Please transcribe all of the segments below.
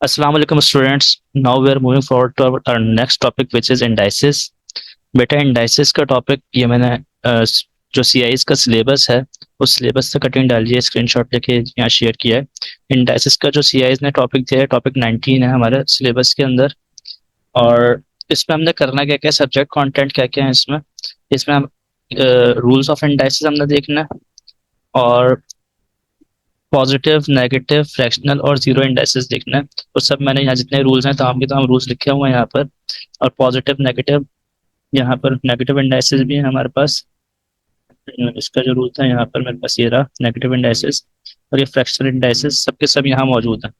Assalamu alaikum students. Now we are moving forward to our next topic which is indices. बेटा indices का topic ये मैंने जो CIs का सिलेबस है उस सिलेबस से कटिंग डाली है, स्क्रीनशॉट लेके यहाँ शेयर किया है। indices का जो CIs ने टॉपिक दिया है, टॉपिक 19 है हमारे सिलेबस के अंदर। और इसमें हमने करना क्या क्या, सब्जेक्ट कंटेंट क्या क्या है इसमें। इसमें हम रूल्स ऑफ indices हमने देखना है, और पॉजिटिव, नेगेटिव, फ्रैक्शनल और जीरो इंडाइसेस देखना है। तो सब मैंने यहाँ जितने रूल्स हैं तमाम के तमाम रूल्स लिखे हुए हैं यहाँ पर। और पॉजिटिव, नेगेटिव, यहाँ पर नेगेटिव इंडाइसेस भी हैं हमारे पास। इसका जो रूल था यहाँ पर मेरे पास ये रहा, नेगेटिव इंडाइसेस। और ये फ्रैक्शनल इंडाइसेस सबके सब यहाँ मौजूद हैं,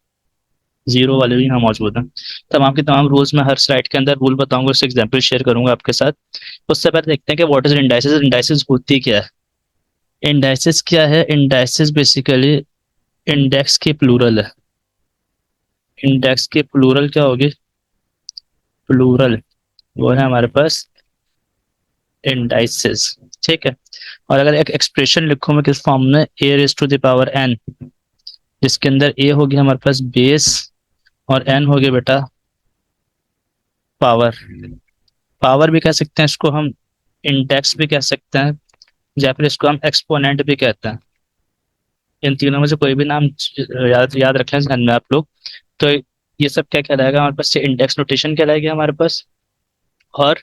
जीरो वाले भी यहाँ मौजूद हैं। तमाम के तमाम रूल्स मैं हर स्लाइड के अंदर रूल बताऊंगा, उससे एग्जाम्पल शेयर करूंगा आपके साथ। उससे पहले देखते हैं कि व्हाट इज इंडाइसेस। इंडाइसेस होती क्या है? इंडाइसेस क्या है? इंडाइसेस बेसिकली इंडेक्स की प्लूरल है। इंडेक्स की प्लूरल क्या होगी? प्लूरल वो है हमारे पास इंडाइसेस। ठीक है। और अगर एक एक्सप्रेशन लिखूं मैं किस फॉर्म में, a raise to the power n, जिसके अंदर ए होगी हमारे पास बेस और एन होगी बेटा पावर। पावर भी कह सकते हैं इसको हम, इंडेक्स भी कह सकते हैं, या फिर इसको हम एक्सपोनेंट भी कहते हैं। इन तीनों में से कोई भी नाम याद याद रख लें ध्यान में आप लोग। तो ये सब क्या कहलाएगा हमारे पास? इंडेक्स नोटेशन कहलाएगी हमारे पास। और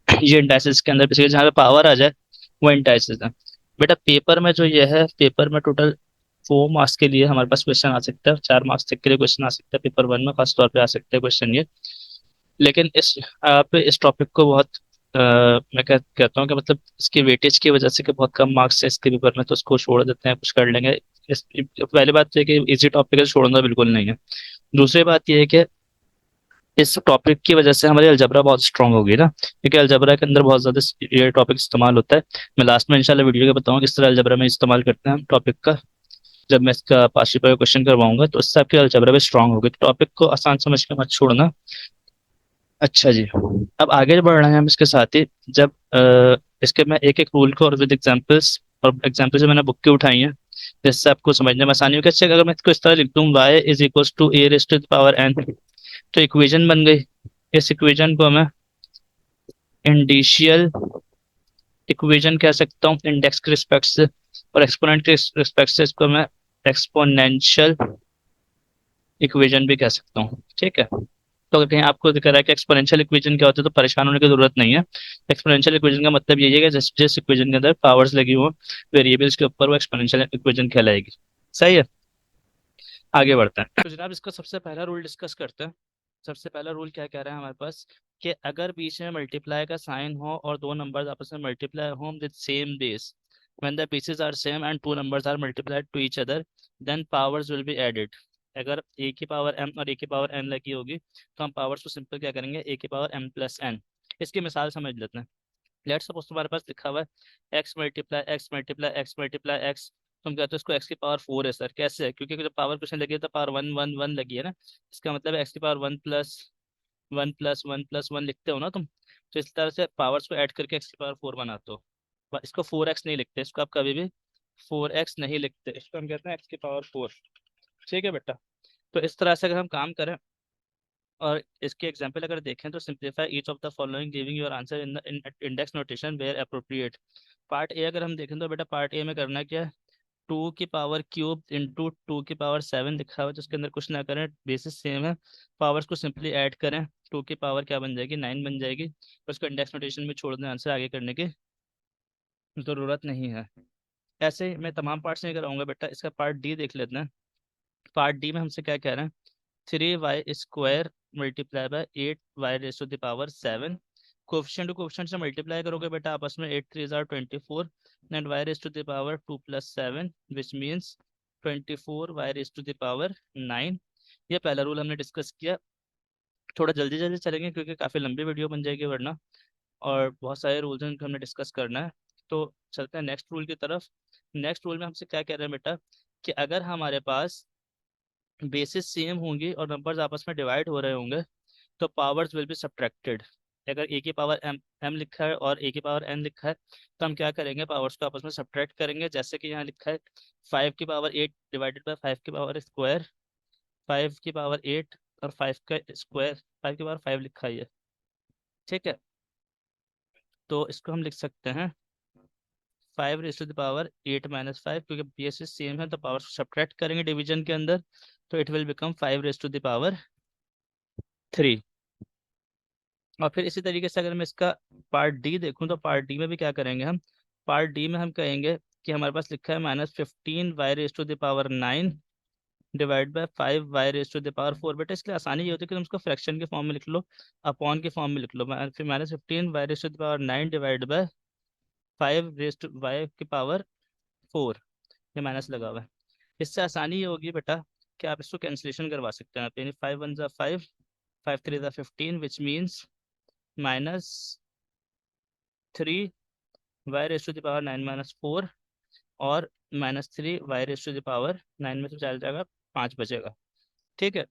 ये इंडाइसेस के अंदर बेसिकली जहाँ पे पावर आ जाए वो इंडाइसेस है। बेटा पेपर में जो ये है, पेपर में टोटल 4 मार्क्स के लिए हमारे पास क्वेश्चन आ सकता है, 4 मार्क्स तक के लिए क्वेश्चन आ सकता है पेपर 1 में, खास तौर पे आ सकते हैं क्वेश्चन ये। लेकिन आप इस टॉपिक को बहुत मैं कहता हूँ कि मतलब इसकी वेटेज की वजह से कि बहुत कम मार्क्स है इसके पेपर में, तो उसको छोड़ देते हैं, कुछ कर लेंगे। पहली बात तो ये कि इजी टॉपिक है, छोड़ना बिल्कुल नहीं है। दूसरी बात ये है कि इस टॉपिक की वजह से हमारी अलजबरा बहुत स्ट्रांग होगी ना, क्योंकि अलजबरा के अंदर बहुत ज्यादा ये टॉपिक इस्तेमाल होता है। मैं लास्ट में इंशाल्लाह वीडियो के बताऊंगा किस तरह अलजबरा में इस्तेमाल करते हैं हम टॉपिक का, जब मैं इसका पार्ट पेपर क्वेश्चन करवाऊंगा, तो उससे आपकी अलजबरा भी स्ट्रांग होगी। तो टॉपिक को आसान समझ के मत छोड़ना। अच्छा जी, अब आगे बढ़ रहे हैं हम इसके साथ ही। जब इसके मैं एक एक रूल को और विद एग्जांपल्स, और एग्जांपल्स मैंने बुक की उठाई हैं जिससे आपको समझने में आसानी होगी। अच्छा, अगर मैं इसको इस तरह लिख दूं, y is equal to a raise to the power n, तो इक्वेशन बन गई। इस इक्वेशन को मैं इंडिशियल इक्वेशन कह सकता हूँ इंडेक्स के रिस्पेक्ट से, और एक्सपोनेंट के रिस्पेक्ट से इसको मैं एक्सपोनेंशियल इक्वेशन भी कह सकता हूँ। ठीक है। तो अगर कहीं आपको दिख रहा है कि एक्सपोनेंशियल इक्वेशन क्या होता है, तो परेशान होने की जरूरत नहीं है। एक्सपोनेंशियल इक्वेशन का मतलब यही है कि जिस जिस इक्वेशन के अंदर पावर्स लगी हो वेरिएबल्स के ऊपर, वो एक्सपोनेंशियल इक्वेशन कहलाएगी। सही है। आगे बढ़ते हैं तो जनाब इसका सबसे पहला रूल डिस्कस करते हैं। सबसे पहला रूल क्या कह रहा है हमारे पास, कि अगर बीच में मल्टीप्लाई का साइन हो और दो नंबर्स आपस में मल्टीप्लाई हो with same base, when the bases are same and two numbers are multiplied to each other, then powers will be added. अगर ए की पावर m और ए की पावर n लगी होगी, तो हम पावर्स को सिंपल क्या करेंगे, ए की पावर m प्लस n। इसकी मिसाल समझ लेते हैं। लेट्स सपोज तुम्हारे पास लिखा हुआ है x multiply x multiply x multiply x. तुम कहते हो इसको एक्स की पावर 4 है सर, कैसे है? क्योंकि जब पावर क्वेश्चन लगी है तो पावर वन वन वन लगी है ना। इसका मतलब एक्स की पावर वन प्लस वन लिखते हो ना तुम। तो इस तरह से पावर्स को ऐड करके एक्स की पावर 4 बनाते हो। इसको 4x नहीं लिखते, इसको आप कभी भी 4x नहीं लिखते, इसको हम कहते हैं एक्स की पावर 4। ठीक है बेटा। तो इस तरह से अगर हम काम करें और इसके एग्जांपल अगर देखें, तो simplify each of the following giving your answer in the index notation where appropriate. Part a अगर हम देखें तो बेटा पार्ट ए में करना क्या है, 2 की पावर क्यूब इंटू 2 की पावर 7 लिखा हुआ है, तो उसके अंदर कुछ ना करें, बेसिस सेम है, पावर्स को सिंपली ऐड करें। 2 की पावर क्या बन जाएगी, 9 बन जाएगी। और उसको इंडेक्स नोटेशन में छोड़ दें, आंसर आगे करने की ज़रूरत नहीं है। ऐसे ही मैं तमाम पार्ट्स नहीं कराऊंगा बेटा। इसका पार्ट डी देख लेते हैं। पार्ट डी में हमसे क्या कह रहे हैं, 3y² multiply by 8y⁻7। Coefficient to coefficient से मल्टीप्लाई करोगे बेटा आपस में, 8 3 = 24 and y⁻2 + 7 which means 24y⁻9। ये पहला रूल हमने डिस्कस किया। थोड़ा जल्दी जल्दी चलेंगे क्योंकि काफ़ी लंबी वीडियो बन जाएगी वरना, और बहुत सारे रूल्स हैं जिनको हमने डिस्कस करना है। तो चलते हैं नेक्स्ट रूल की तरफ। नेक्स्ट रूल में हमसे क्या कह रहे हैं बेटा, कि अगर हमारे पास बेसिस सेम होंगी और नंबर्स आपस में डिवाइड हो रहे होंगे, तो पावर्स विल बी सब्ट्रैक्टेड। अगर ए की पावर m लिखा है और ए की पावर n लिखा है, तो हम क्या करेंगे, पावर्स को आपस में सब्ट्रैक्ट करेंगे। जैसे कि यहाँ लिखा है 5 की पावर 8 डिवाइडेड बाय 5 की पावर स्क्वायर, 5 की पावर 8 और 5 का स्क्वायर, 5 के बार 5 लिखा ही है। ठीक है, तो इसको हम लिख सकते हैं 5 रेज टू द पावर 8 - 5, क्योंकि बेसिस सेम है तो पावर सब्ट्रैक्ट करेंगे डिवीजन के अंदर, तो it will become 5 raise to the power 3। और फिर इसी तरीके से अगर मैं इसका पार्ट डी देखूं, तो पार्ट डी में भी क्या करेंगे हम, पार्ट डी में हम कहेंगे कि हमारे पास लिखा है -15 y raise to the power 9 divide by 5 y raise to the power 4। बेटा इसके लिए आसानी ये होती है कि तुम उसको फ्रैक्शन के फॉर्म में लिख लो, अपॉन के फॉर्म में लिख लो। फिर -15 y raise to the power 9 divide by 5 raise to y की पावर 4, ये माइनस लगा हुआ है। इससे आसानी ये होगी बेटा कि आप इसको कैंसिलेशन करवा सकते हैं आप, यानी 5 × 1 = 5, 5 × 3 = 15, which means -3 y raise to the power 9 - 4, और -3 y raise to the power 9 में से चला जाएगा, 5 बचेगा। ठीक है।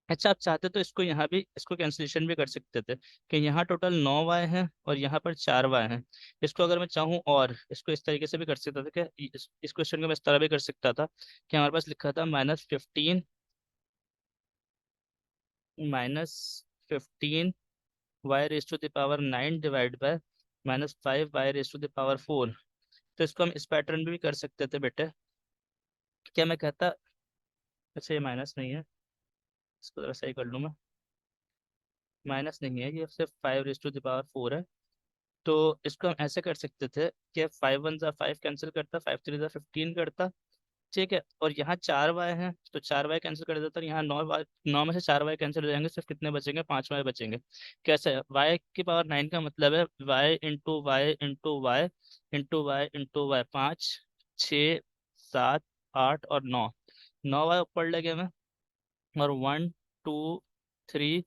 अच्छा, आप चाहते तो इसको यहाँ भी इसको कैंसिलेशन भी कर सकते थे कि यहाँ टोटल 9 y है और यहाँ पर 4 y है। इसको अगर मैं चाहूँ और इसको इस तरीके से भी कर सकता था कि इस क्वेश्चन को मैं इस तरह भी कर सकता था कि हमारे पास लिखा था -15 y raise to the power 9 divide by -5 y raise to the power 4। तो इसको हम इस पैटर्न में भी कर सकते थे बेटे। क्या मैं कहता, अच्छा ये माइनस नहीं है, इसको जरा सही कर लूँ मैं, माइनस नहीं है, ये सिर्फ 5 रेज टू द पावर 4 है। तो इसको हम ऐसे कर सकते थे कि 5 × 1 = 5 कैंसिल करता, 5 × 3 = 15 करता। ठीक है, और यहाँ 4 y है तो 4 y कैंसिल कर देता, और यहाँ 9 में से 4 y कैंसिल हो जाएंगे, सिर्फ कितने बचेंगे, 5 y बचेंगे। कैसे है, y की पावर 9 का मतलब है y × y × y × y × y 5, 6, 7, 8 और 9। 9 y ऊपर लगे हुए हैं, और 1, 2, 3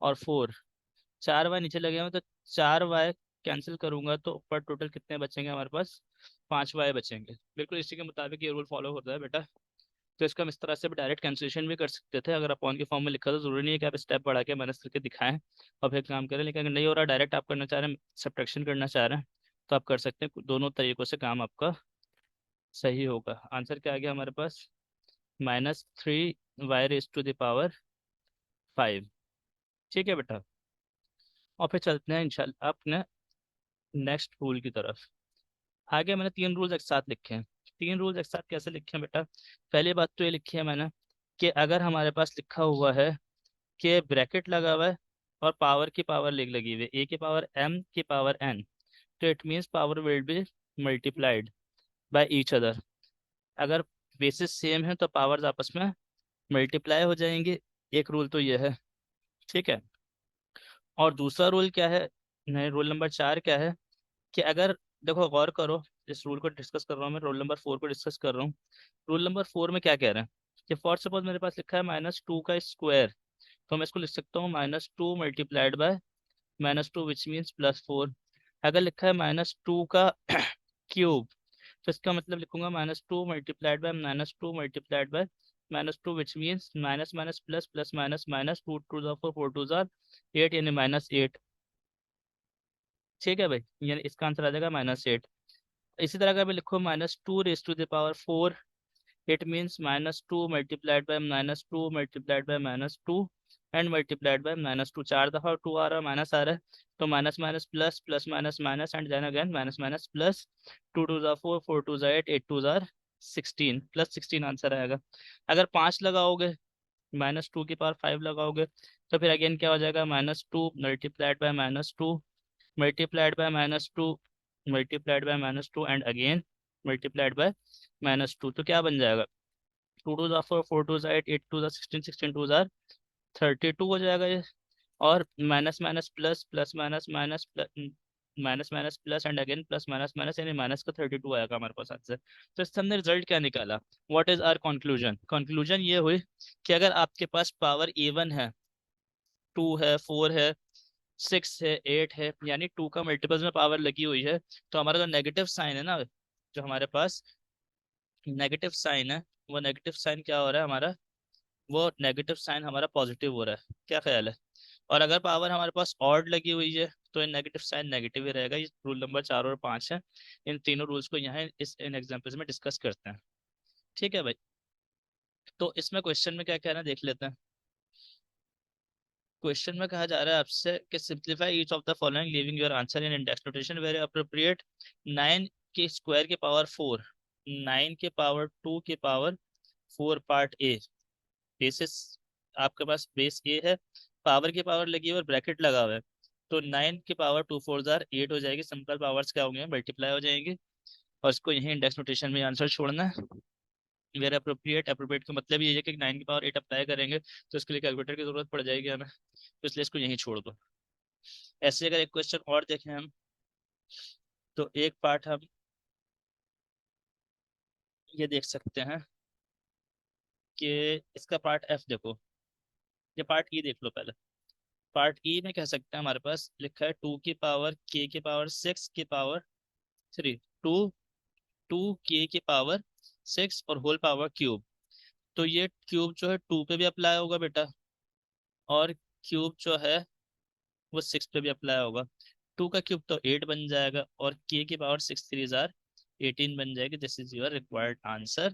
और 4, 4 y नीचे लगे हुए हैं, तो 4 y कैंसिल करूंगा तो ऊपर टोटल कितने बचेंगे हमारे पास, 5 y बचेंगे। बिल्कुल इसी के मुताबिक ये रूल फॉलो होता है बेटा। तो इसका हम इस तरह से भी डायरेक्ट कैंसिलेशन भी कर सकते थे, अगर अपॉन के फॉर्म में लिखा, तो जरूरी नहीं है कि आप स्टेप बढ़ा के मैनेज करके दिखाएं और फिर काम करें। लेकिन अगर नहीं हो रहा, डायरेक्ट आप करना चाह रहे हैं, सब्ट्रैक्शन करना चाह रहे हैं, तो आप कर सकते हैं। दोनों तरीकों से काम आपका सही होगा। आंसर क्या आ गया हमारे पास, -3 y raise to the power 5। ठीक है बेटा, और फिर चलते हैं इंशाल्लाह अपने नेक्स्ट रूल की तरफ। आगे मैंने 3 रूल्स एक साथ लिखे हैं। 3 रूल्स एक साथ कैसे लिखे हैं बेटा, पहली बात तो ये लिखी है मैंने कि अगर हमारे पास लिखा हुआ है कि ब्रैकेट लगा हुआ है और पावर की पावर लगी हुई है, a की पावर m की पावर n, तो it means power will be multiplied by each other. अगर बेसिस सेम है तो पावर्स आपस में मल्टीप्लाई हो जाएंगे। एक रूल तो ये है। ठीक है, और दूसरा रूल क्या है, नहीं रूल नंबर 4 क्या है कि अगर, देखो गौर करो, इस रूल को डिस्कस कर रहा हूँ मैं, रूल नंबर 4 को डिस्कस कर रहा हूँ। रूल नंबर 4 में क्या कह रहे हैं कि फॉर सपोज मेरे पास लिखा है -2 का स्क्वायर, तो मैं इसको लिख सकता हूँ -2 मल्टीप्लाइड बाय -2, विच मीन्स +4। अगर लिखा है -2 का क्यूब, तो इसका मतलब लिखूंगा -2 multiplied by -2 multiplied by -2, which means minus minus plus plus minus minus, 2 × 2 = 4, 4 × 2 = 8, यानी -8। ठीक है भाई, यानी इसका आंसर आ जाएगा -8। इसी तरह का भी लिखो -2 raise to the power 4, it means -2 multiplied by -2 multiplied by -2 and multiplied by -2। 4 दफा 2 आ रहा है, माइनस आ रहा है, तो minus minus plus, plus minus minus, and then again minus minus plus. 2 × 2 = 4, 4 × 2 = 8, 8 × 2 = 16, +16 answer आएगा। अगर 5 लगाओगे, -2 की पावर 5 लगाओगे, तो फिर अगेन क्या हो जाएगा, -2 multiplied by -2 multiplied by -2 multiplied by -2 and again multiplied by -2। तो क्या बन जाएगा, 2 × 2 = 4, 4 × 2 = 8, 8 × 2 = 16, 16 × 2 = 32 हो जाएगा ये। और minus minus plus, plus minus minus, minus minus plus and again plus minus minus, यानी माइनस का 32 आएगा हमारे पास आंसर। तो इससे हमने रिजल्ट क्या निकाला, what is our conclusion. Conclusion ये हुई कि अगर आपके पास पावर इवन है, 2 है, 4 है, 6 है, 8 है, यानी 2 का मल्टीपल्स में पावर लगी हुई है, तो हमारा जो नेगेटिव साइन है ना, जो हमारे पास नेगेटिव साइन है, वो नेगेटिव साइन क्या हो रहा है हमारा, वो नेगेटिव साइन हमारा पॉजिटिव हो रहा है। क्या ख्याल है। और अगर पावर हमारे पास ऑड लगी हुई है, तो इन नेगेटिव साइन नेगेटिव ही रहेगा। ये रूल नंबर 4 और 5 है। इन तीनों रूल्स को यहाँ इन एग्जाम्पल्स में डिस्कस करते हैं। ठीक है भाई, तो इसमें क्वेश्चन में क्या कहना है देख लेते हैं। क्वेश्चन में कहा जा रहा है आपसे कि simplify each of the following leaving your answer in index notation very appropriate. 9 के स्क्वायर के पावर 4, 9 के पावर 2 के पावर 4 पार्ट ए। बेसिस आपके पास बेस ए है, पावर की पावर लगी हुई है और ब्रैकेट लगा हुआ है, तो 9 की पावर 2 4 जार 8 हो जाएगी। सिंपल पावर्स क्या होंगे, मल्टीप्लाई हो जाएंगे, और इसको यही इंडेक्स नोटेशन में आंसर छोड़ना है। वेरी अप्रोप्रिएट, अप्रोप्रिएट का मतलब ये है कि 9 की पावर 8 अप्लाई करेंगे तो इसके लिए कैलकुलेटर की जरूरत पड़ जाएगी हमें, तो इसलिए इसको यहीं छोड़ दो। ऐसे अगर एक क्वेश्चन और देखें हम, तो एक पार्ट हम ये देख सकते हैं कि इसका पार्ट एफ देखो, ये पार्ट ई देख लो पहले। पार्ट ई में कह सकते हैं हमारे पास लिखा है 2 की पावर के की पावर 6 की पावर 3, 2 2 के की पावर 6 और होल पावर क्यूब। तो ये क्यूब जो है 2 पे भी अप्लाई होगा बेटा, और क्यूब जो है वो 6 पे भी अप्लाई होगा। 2 का क्यूब तो 8 बन जाएगा, और के की पावर 6 3 जार 18 बन जाएगी। This is your required answer.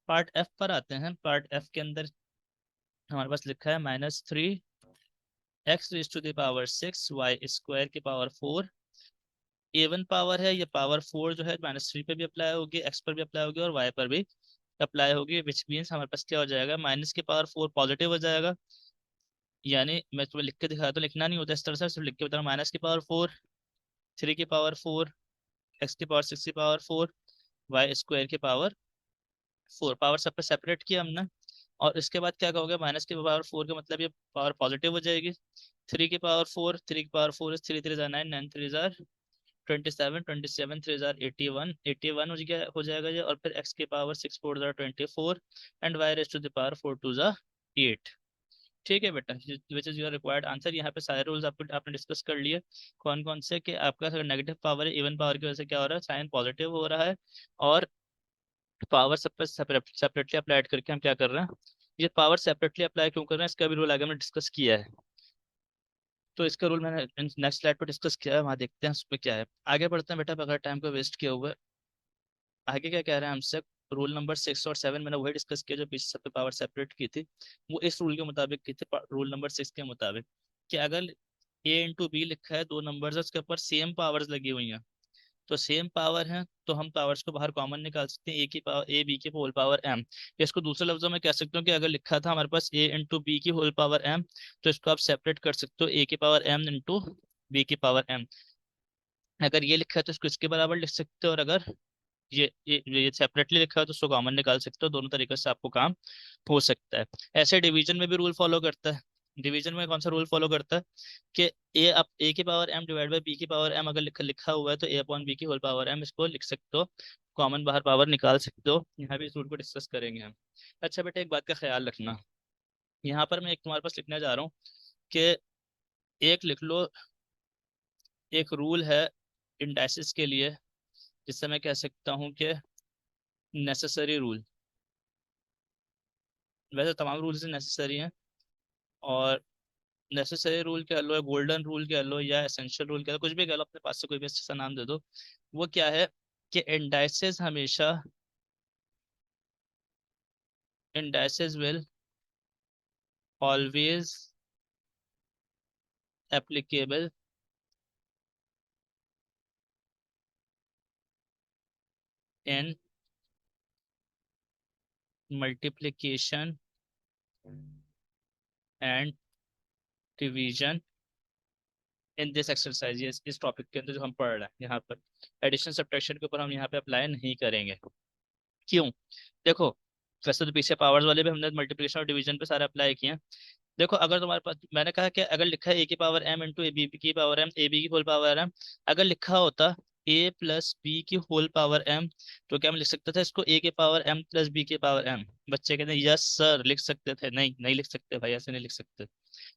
Part F पर आते हैं। पार्ट एफ के अंदर हमारे पास लिखा है -3 x raise to the power 6 y square की पावर 4। A1 पावर है, ये पावर 4 जो है -3 पे भी अप्लाई होगी, एक्स पर भी अप्लाई होगी और वाई पर भी अप्लाई होगी, विच मीन्स हमारे पास क्या हो जाएगा, माइनस की पावर 4 पॉजिटिव हो जाएगा। यानी मैं तुम्हें लिख के दिखाया, तो लिखना नहीं होता इस तरह से, सिर्फ लिख के बता रहा हूँ। -की पावर 4, 3 की पावर 4, एक्स की पावर 6 की पावर 4, वाई स्क्वायर की पावर 4। पावर सब पे सेपरेट किया हमने, और इसके बाद क्या कहोगे, -की पावर 4 का मतलब ये पावर पॉजिटिव हो जाएगी। 3 की पावर 4, 3 की पावर 4 इज 3 3 जार 9, 9 3 जार 27, 27 3 जार 81, 81 हो जाएगा ये, और फिर x की पावर 6 4 जार 24, and y raise to the power 4 2 जार 8। ठीक है बेटा, which is your required answer. यहाँ पे सारे रूल्स आपको आपने डिस्कस कर लिए, कौन कौन से, कि आपका अगर नेगेटिव पावर है, इवन पावर की वजह से क्या हो रहा है, साइन पॉजिटिव हो रहा है, और पावर सब पे सेपरेटली अप्लाई करके हम क्या कर रहे हैं, ये पावर सेपरेटली अप्लाई क्यों कर रहे हैं, इसका भी रूल आगे हमने डिस्कस किया है। तो इसका रूल मैंने नेक्स्ट स्लाइड पर डिस्कस किया है, वहाँ देखते हैं उसमें क्या है। आगे बढ़ते हैं बेटा, बगैर टाइम को वेस्ट किए हुए। आगे क्या कह रहे हैं हमसे, रूल नंबर 6 और 7 मैंने वही डिस्कस किया जो पीछे सब पे पावर सेपरेट की थी, वो इस रूल के मुताबिक की थी, रूल नंबर 6 के मुताबिक, कि अगर ए इंटू बी लिखा है, दो नंबर्स है, उसके ऊपर सेम पावर्स लगी हुई हैं, तो सेम पावर है तो हम पावर्स को बाहर कॉमन निकाल सकते हैं, ए की पावर ए बी की होल पावर एम। इसको दूसरे लफ्जों में कह सकते हो कि अगर लिखा था हमारे पास ए इंटू बी की होल पावर एम, तो इसको आप सेपरेट कर सकते हो ए की पावर एम इंटू बी की पावर एम। अगर ये लिखा है तो इसको इसके बराबर लिख सकते हो, और अगर ये सेपरेटली लिखा है तो उसको कॉमन निकाल सकते हो। दोनों तरीके से आपको काम हो सकता है। ऐसे डिवीजन में भी रूल फॉलो करता है। डिवीजन में कौन सा रूल फॉलो करता है, कि ए अब ए की power m divide by b की पावर एम अगर लिखा हुआ है, तो ए अपॉन बी की होल पावर एम इसको लिख सकते हो, कॉमन बाहर पावर निकाल सकते हो। यहाँ भी इस रूल को डिस्कस करेंगे हम। अच्छा बेटा, एक बात का ख्याल रखना, यहाँ पर मैं एक तुम्हारे पास लिखने जा रहा हूँ कि एक लिख लो, एक रूल है इंडाइसिस के लिए, जिससे मैं कह सकता हूँ कि नेसेसरी रूल। वैसे तमाम रूल्स नेसेसरी हैं, और नेसेसरी रूल कह लो, गोल्डन रूल कह लो, या एसेंशियल रूल कह लो, कुछ भी कह लो, अपने पास से कोई भी अच्छा सा नाम दे दो। वो क्या है, कि indices will always applicable in multiplication and division in this exercise. इस टॉपिक के अंदर जो हम पढ़ रहे हैं यहाँ पर, एडिशन सब्ट्रैक्शन के ऊपर हम यहाँ पे अप्लाई नहीं करेंगे। क्यों, देखो, वैसे तो पीछे पावर्स वाले भी हमने मल्टीप्लिकेशन और डिवीजन पे सारे अप्लाई किए हैं। देखो, अगर तुम्हारे पास, मैंने कहा कि अगर लिखा है ए की power m into a b की पावर एम, ए बी की होल पावर एम, अगर लिखा होता ए प्लस बी की होल पावर एम, तो क्या हम लिख सकते थे इसको ए के पावर एम प्लस बी के पावर एम। बच्चे कहते हैं यस सर लिख सकते थे, नहीं नहीं लिख सकते भाई, ऐसे नहीं लिख सकते।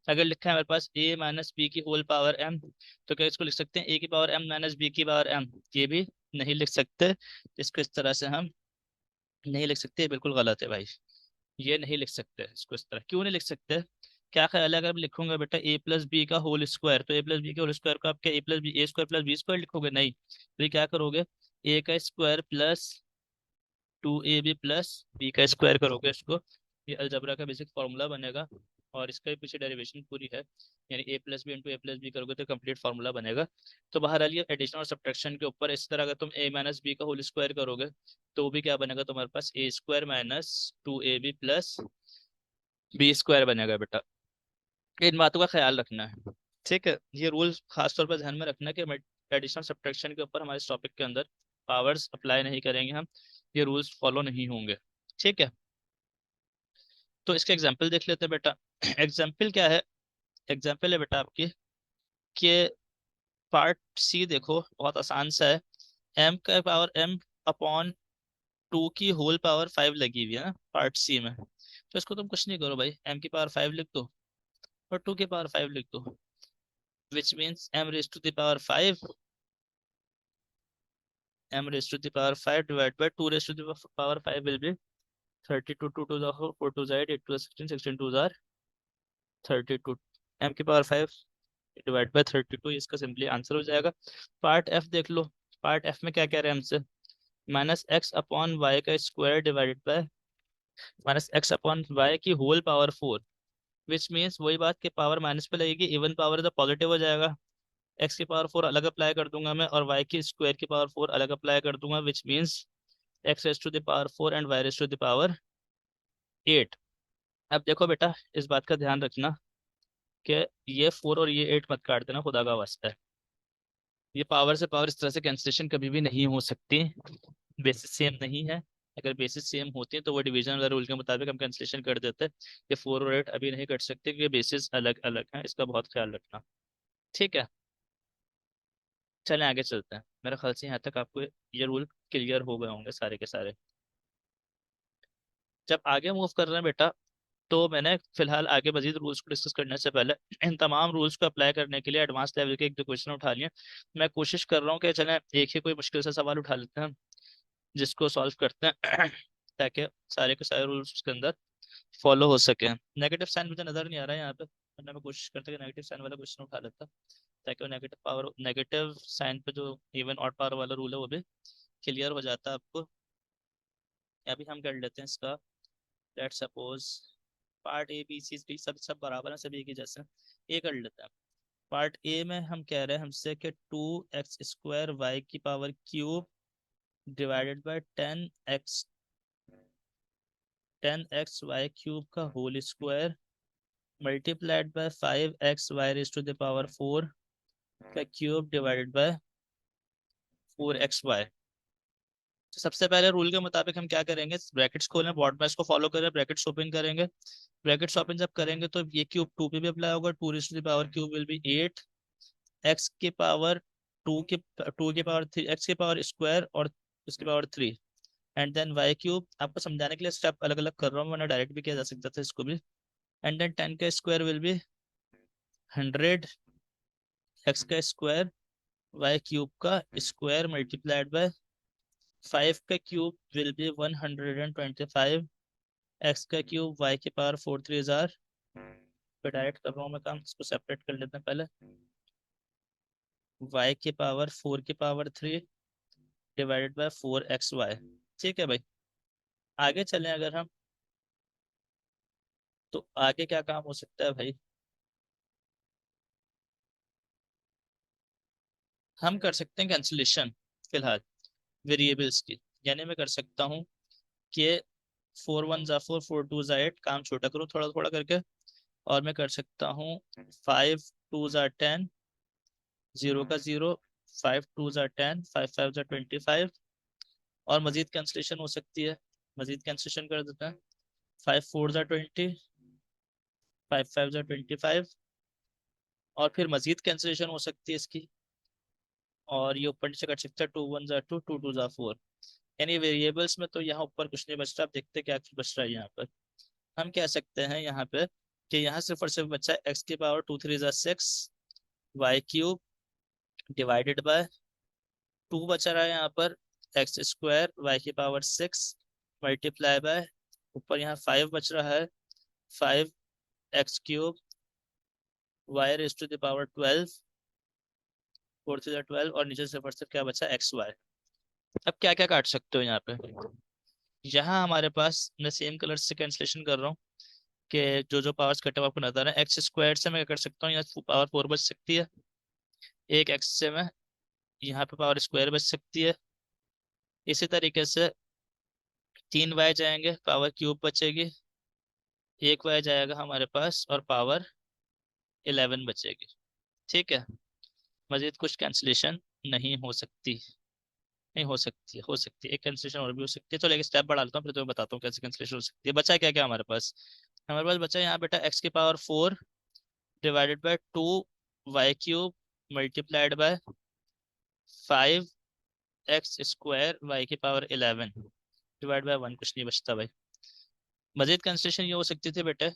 अगर लिखा है हमारे पास ए माइनस बी की होल पावर एम, तो क्या इसको लिख सकते हैं ए की पावर एम माइनस बी की पावर एम, ये भी नहीं लिख सकते। इसको इस तरह से हम नहीं लिख सकते, बिल्कुल गलत है भाई, ये नहीं लिख सकते इसको इस तरह। क्यों नहीं लिख सकते, क्या ख्याल है, अगर मैं लिखूंगा बेटा ए प्लस बी का होल स्क्वायर, तो ए प्लस बी के होल स्क्वायर को आप क्या a plus b a square plus b square लिखोगे, नहीं, तो ये क्या करोगे, ए का square plus 2ab plus b का स्क्वायर करोगे इसको। ये अलजबरा का बेसिक फॉर्मूला बनेगा, और इसका भी पीछे डेरिवेशन पूरी है, यानी ए प्लस बी इंटू ए प्लस बी करोगे तो कंप्लीट फार्मूला बनेगा। तो बहरहाल ये एडिशन और सब्ट्रैक्शन के ऊपर इस तरह अगर तुम ए माइनस बी का होल स्क्वायर करोगे तो वो भी क्या बनेगा तुम्हारे पास, a square minus 2ab plus b square बनेगा बेटा। इन बातों का ख्याल रखना है, ठीक है। ये रूल खासतौर पर ध्यान में रखना कि एडिशन सब्ट्रैक्शन के ऊपर हमारे इस टॉपिक के अंदर पावर्स अप्लाई नहीं करेंगे हम, ये रूल्स फॉलो नहीं होंगे, ठीक है। तो इसके एग्जाम्पल देख लेते हैं बेटा। एग्जाम्पल क्या है, एग्जाम्पल है बेटा आपकी कि पार्ट सी देखो बहुत आसान सा है। एम का पावर एम अपॉन 2 की होल पावर 5 लगी हुई है ना पार्ट सी में। तो इसको तुम कुछ नहीं करो भाई, एम की पावर 5 लिख दो और 2 की पावर 5 लिख दो, which means m raise to the power 5, m raised to the power 5 divided by 2 raised to the power 5 will be 32, 2 to the 4, 4 to the 8, 8 to the 16, 16 to the 32, m की power 5 divide by 32, इसका simply answer हो जाएगा। Part F देख लो, part F में क्या कह रहे हैं हमसे, माइनस एक्स अपॉन वाई का square divided by minus x upon y की होल पावर 4, विच मीन्स वही बात कि पावर माइनस पे लगेगी, इवन पावर तो पॉजिटिव हो जाएगा। एक्स की पावर 4 अलग अप्लाई कर दूंगा मैं और वाई की स्क्वायर की पावर 4 अलग अप्लाई कर दूंगा, which means x raise to the power 4 and y raise to the power 8। अब देखो बेटा इस बात का ध्यान रखना कि ये 4 और ये 8 मत काट देना खुदा का वास्ता है। ये पावर से पावर इस तरह से कैंसिलेशन कभी भी नहीं हो सकती, बेसिस सेम नहीं है। अगर बेसिस सेम होती है तो वो डिवीजन वाला रूल के मुताबिक हम कैंसिलेशन कर देते हैं। ये 4 और 8 अभी नहीं कट सकते क्योंकि बेसिस अलग अलग हैं, इसका बहुत ख्याल रखना, ठीक है। चलें आगे चलते हैं, मेरे ख्याल से यहाँ तक आपको ये रूल क्लियर हो गए होंगे सारे के सारे। जब आगे मूव कर रहे हैं बेटा, तो मैंने फिलहाल आगे मजीद रूल्स को डिस्कस करने से पहले इन तमाम रूल्स को अप्लाई करने के लिए एडवांस लेवल के एक दो क्वेश्चन उठा लिए। मैं कोशिश कर रहा हूँ कि चलें एक ही कोई मुश्किल सा सवाल उठा लेते हैं जिसको सॉल्व करते हैं ताकि सारे के सारे रूल्स उसके अंदर फॉलो हो सके। नेगेटिव साइन मुझे नजर नहीं आ रहा है यहाँ पे, वरना मैं कोशिश करता कि नेगेटिव साइन वाला क्वेश्चन उठा लेता ताकि वो नेगेटिव साइन पे जो इवन ऑड पावर वाला रूल है वो भी क्लियर हो जाता आपको। अभी हम कर लेते हैं इसका, let's suppose part a b c d सब सब बराबर है, सभी एक ही जैसे, ए कर लेते हैं। पार्ट ए में हम कह रहे हैं हमसे कि 2x² वाई की power cube divided by 10x y cube का whole square multiplied by 5x y raise to the power 4 का क्यूब डिवाइडेड बाय 4xy। तो सबसे पहले रूल के मुताबिक हम क्या करेंगे, ब्रैकेट्स खोलें, बॉर्ड में इसको फॉलो करें, ब्रैकेट्स ओपन करेंगे। ब्रैकेट्स ओपन जब करेंगे तो ये क्यूब 2 पे भी अप्लाई होगा, 2 raise to the power cube will be 8, x की पावर 2 की पावर 3, एक्स की पावर स्क्वायर और उसकी power 3, and then y cube. आपको समझाने के लिए स्टेप अलग अलग कर रहा हूँ, वरना डायरेक्ट भी किया जा सकता था इसको भी। एंड देन 10 का स्क्वायर विल बी 100, एक्स का स्क्वायर वाई क्यूब का स्क्वायर मल्टीप्लाइड बाय 5 का क्यूब विल बी 125, एक्स का क्यूब वाई की पावर 4 3 हजार। फिर डायरेक्ट कर रहा हूँ मैं काम, इसको सेपरेट कर लेते हैं पहले। वाई की पावर 4 की पावर 3 डिवाइडेड बाय 4xy, ठीक है भाई। आगे चलें अगर हम, तो आगे क्या काम हो सकता है भाई, हम कर सकते हैं कैंसिलेशन फिलहाल वेरिएबल्स की। यानी मैं कर सकता हूँ कि 4 1 ज़ा 4, 4 2 ज़ा 8, काम छोटा करूँ थोड़ा थोड़ा करके, और मैं कर सकता हूँ 5 2 ज़ा 10, 0 का 0, 5 2 ज़ा 10, 5 5 ज़ा 25, और मजीद कैंसिलेशन हो सकती है, मजीद कैंसिलेशन कर देते हैं। 5 4 ज़ा 20, 5 5 ज़ा 25, और फिर मजीद कैंसिलेशन हो सकती है इसकी, और ये ऊपर नीचे कर सकता है, 2 1 ज़ा 2, 2 2 ज़ा 4। यानी वेरिएबल्स में तो यहाँ ऊपर कुछ नहीं बच रहा, आप देखते क्या बच रहा है यहाँ पर। हम कह सकते हैं यहाँ पे कि यहाँ सिर्फ और सिर्फ बचा है एक्स की पावर 2 3 ज़ा 6 वाई क्यूब डिवाइडेड बाय 2 बचा रहा है यहाँ पर एक्स स्क्वायर वाई की पावर 6 मल्टीप्लाई बाय, ऊपर यहाँ 5 बच रहा है 5x³ y raise to the power 12, 4 3 ज़ा 12, और नीचे से सिर्फ क्या बचा xy। अब क्या क्या काट सकते हो यहाँ पे, यहाँ हमारे पास मैं सेम कलर से कैंसिलेशन कर रहा हूँ। कि जो जो पावर्स कटे हुए आपको नजर है, एक्स स्क्वायर से मैं क्या कर सकता हूँ, यहाँ पावर 4 बच सकती है। एक एक्स से मैं यहाँ पे पावर स्क्वायर बच सकती है। इसी तरीके से 3 वाई जाएंगे, पावर क्यूब बचेगी। एक वाई जाएगा हमारे पास और पावर 11 बचेगी। ठीक है। मजीद कुछ कैंसिलेशन नहीं हो सकती। नहीं हो सकती है, हो सकती है, एक कैंसिलेशन और भी हो सकती है। चलो एक स्टेप बढ़ा लेता हूँ, फिर तुम्हें बताता हूँ कैसे कैंसिलेशन हो सकती है। बचा क्या क्या हमारे पास? हमारे पास बचा यहाँ बेटा एक्स की power 4 divided by 2 y cube multiplied by 5 x square y की पावर 11 डिवाइड बाय 1। कुछ नहीं बचता भाई। मजीद कंस्ट्रक्शन ये हो सकती थी बेटा